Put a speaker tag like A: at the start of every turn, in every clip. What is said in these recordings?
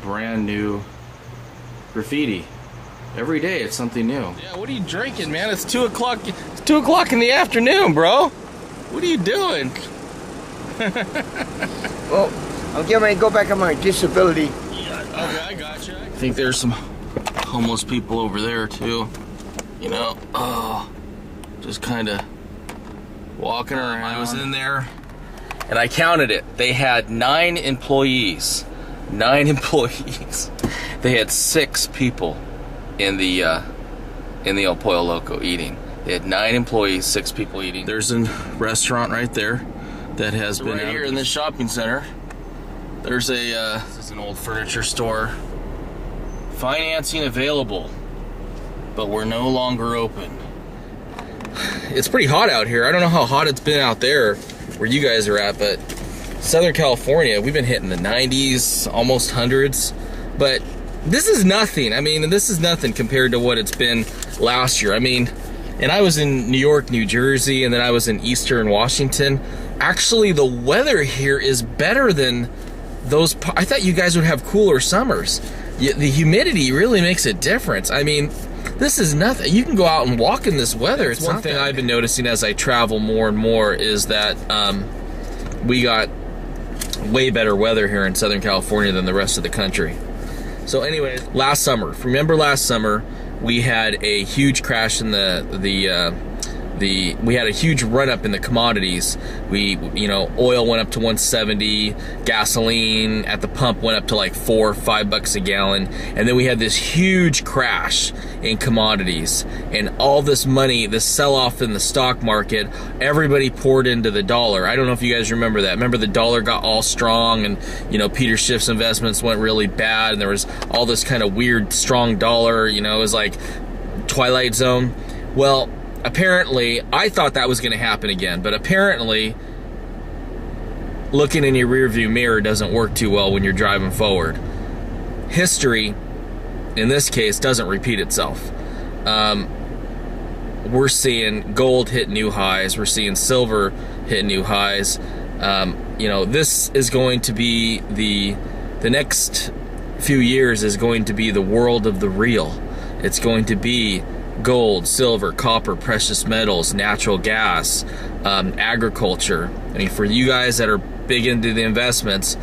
A: Brand new graffiti. Every day it's something new.
B: Yeah, what are you drinking, man? It's 2 o'clock. It's 2 o'clock in the afternoon, bro. What are you doing?
C: Well, I'm getting ready to go back on my disability.
B: Yeah, okay, I gotcha. I think there's some homeless people over there too. You know, just kind of walking around. I was in there, and I counted it. They had 9 employees. 9 employees. They had 6 people in the El Pollo Loco eating. They had 9 employees, 6 people eating. There's a restaurant right there that has been right here in this shopping center. There's a this is an old furniture store. Financing available, but we're no longer open. It's pretty hot out here. I don't know how hot it's been out there where you guys are at, but Southern California, we've been hitting the 90s, almost hundreds, but this is nothing. I mean, this is nothing compared to what it's been last year. I mean, and I was in New York, New Jersey, and then I was in Eastern Washington. Actually, the weather here is better than those. I thought you guys would have cooler summers. The humidity really makes a difference. I mean, this is nothing. You can go out and walk in this weather. It's one thing I've been noticing as I travel more and more is that we got way better weather here in Southern California than the rest of the country. So anyways, last summer, remember last summer, we had a huge crash in we had a huge run up in the commodities. You know, oil went up to 170, gasoline at the pump went up to like $4 or $5 a gallon, and then we had this huge crash in commodities, and all this money, this sell-off in the stock market, everybody poured into the dollar. I don't know if you guys remember that. Remember the dollar got all strong, and you know, Peter Schiff's investments went really bad, and there was all this kind of weird strong dollar, you know, it was like Twilight Zone. Well, apparently, I thought that was going to happen again, but apparently, looking in your rearview mirror doesn't work too well when you're driving forward. History, in this case, doesn't repeat itself. We're seeing gold hit new highs. We're seeing silver hit new highs. You know, this is going to be the next few years is going to be the world of the real. It's going to be gold, silver, copper, precious metals, natural gas, agriculture. I mean, for you guys that are big into the investments,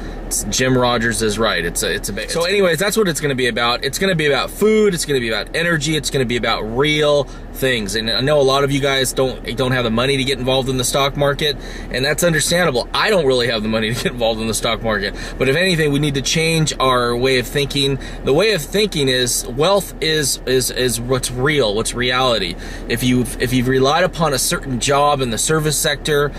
B: Jim Rogers is right. So anyways, that's what it's going to be about. It's going to be about food. It's going to be about energy. It's going to be about real things. And I know a lot of you guys don't have the money to get involved in the stock market, and that's understandable. I don't really have the money to get involved in the stock market. But if anything, we need to change our way of thinking. The way of thinking is wealth is what's real, what's reality. If you've relied upon a certain job in the service sector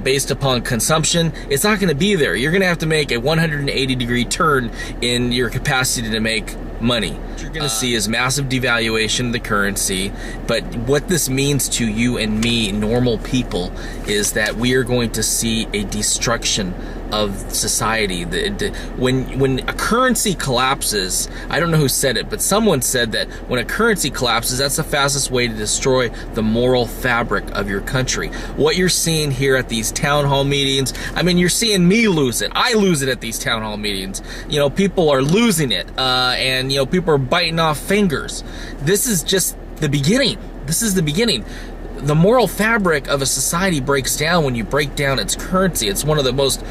B: based upon consumption, it's not going to be there. You're going to have to make a 180-degree turn in your capacity to make money. What you're going to see is massive devaluation of the currency, but what this means to you and me, normal people, is that we are going to see a destruction of society. When a currency collapses, I don't know who said it, but someone said that when a currency collapses, that's the fastest way to destroy the moral fabric of your country. What you're seeing here at these town hall meetings, I mean, you're seeing me lose it. I lose it at these town hall meetings. You know, people are losing it, and you know, people are biting off fingers. This is just the beginning. This is the beginning. The moral fabric of a society breaks down when you break down its currency. It's one of the most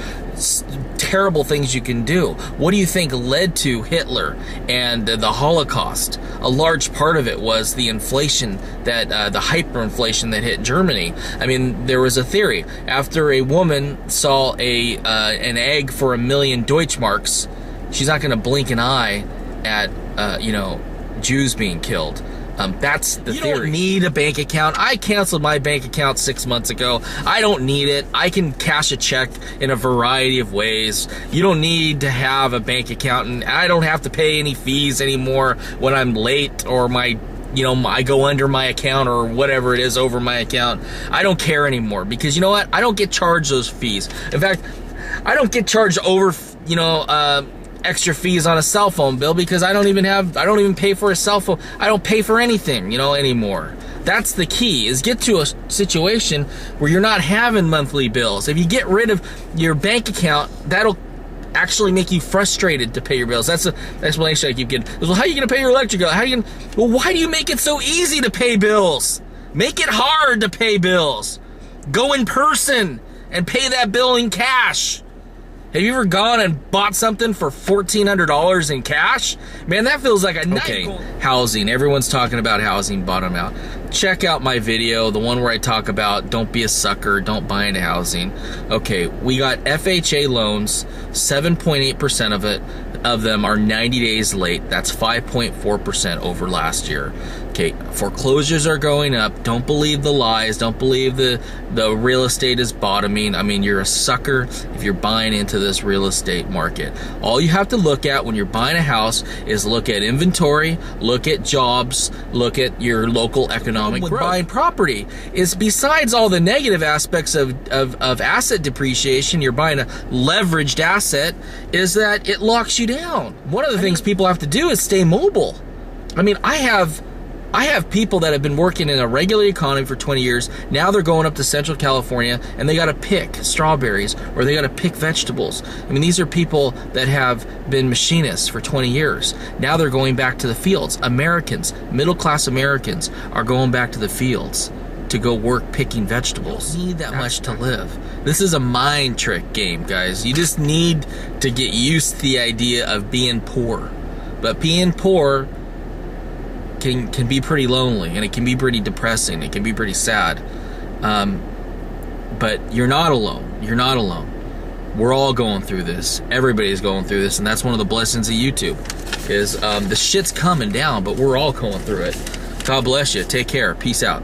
B: terrible things you can do. What do you think led to Hitler and the Holocaust? A large part of it was the inflation, that the hyperinflation that hit Germany. I mean, there was a theory. After a woman saw an egg for 1,000,000 Deutschmarks, she's not going to blink an eye at you know, Jews being killed. That's the theory. You don't need a bank account. I canceled my bank account 6 months ago. I don't need it. I can cash a check in a variety of ways. You don't need to have a bank account, and I don't have to pay any fees anymore when I'm late or I go under my account or whatever it is over my account. I don't care anymore because you know what? I don't get charged those fees. In fact, I don't get charged over, extra fees on a cell phone bill because I don't even pay for a cell phone. I don't pay for anything, anymore. That's the key, is get to a situation where you're not having monthly bills. If you get rid of your bank account, that'll actually make you frustrated to pay your bills. That's the explanation I keep getting. Well, how are you going to pay your electric bill? Well, why do you make it so easy to pay bills? Make it hard to pay bills. Go in person and pay that bill in cash. Have you ever gone and bought something for $1,400 in cash? Man, that feels like a night. Housing. Everyone's talking about housing bottom out. Check out my video, the one where I talk about don't be a sucker, don't buy into housing. Okay, we got FHA loans, 7.8% of them are 90 days late. That's 5.4% over last year. Okay, foreclosures are going up. Don't believe the lies. Don't believe the real estate is bottoming. I mean, you're a sucker if you're buying into this real estate market. All you have to look at when you're buying a house is look at inventory, look at jobs, look at your local economic growth. Buying property is, besides all the negative aspects of asset depreciation, you're buying a leveraged asset, is that it locks you down. One of the things people have to do is stay mobile. I mean, I have people that have been working in a regular economy for 20 years. Now they're going up to Central California and they got to pick strawberries or they got to pick vegetables. I mean, these are people that have been machinists for 20 years. Now they're going back to the fields. Americans, middle-class Americans, are going back to the fields to go work picking vegetables. You don't need that much to live. This is a mind trick game, guys. You just need to get used to the idea of being poor. But being poor can be pretty lonely, and it can be pretty depressing. It can be pretty sad. But you're not alone. You're not alone. We're all going through this. Everybody's going through this, and that's one of the blessings of YouTube, is the shit's coming down, but we're all going through it. God bless you. Take care. Peace out.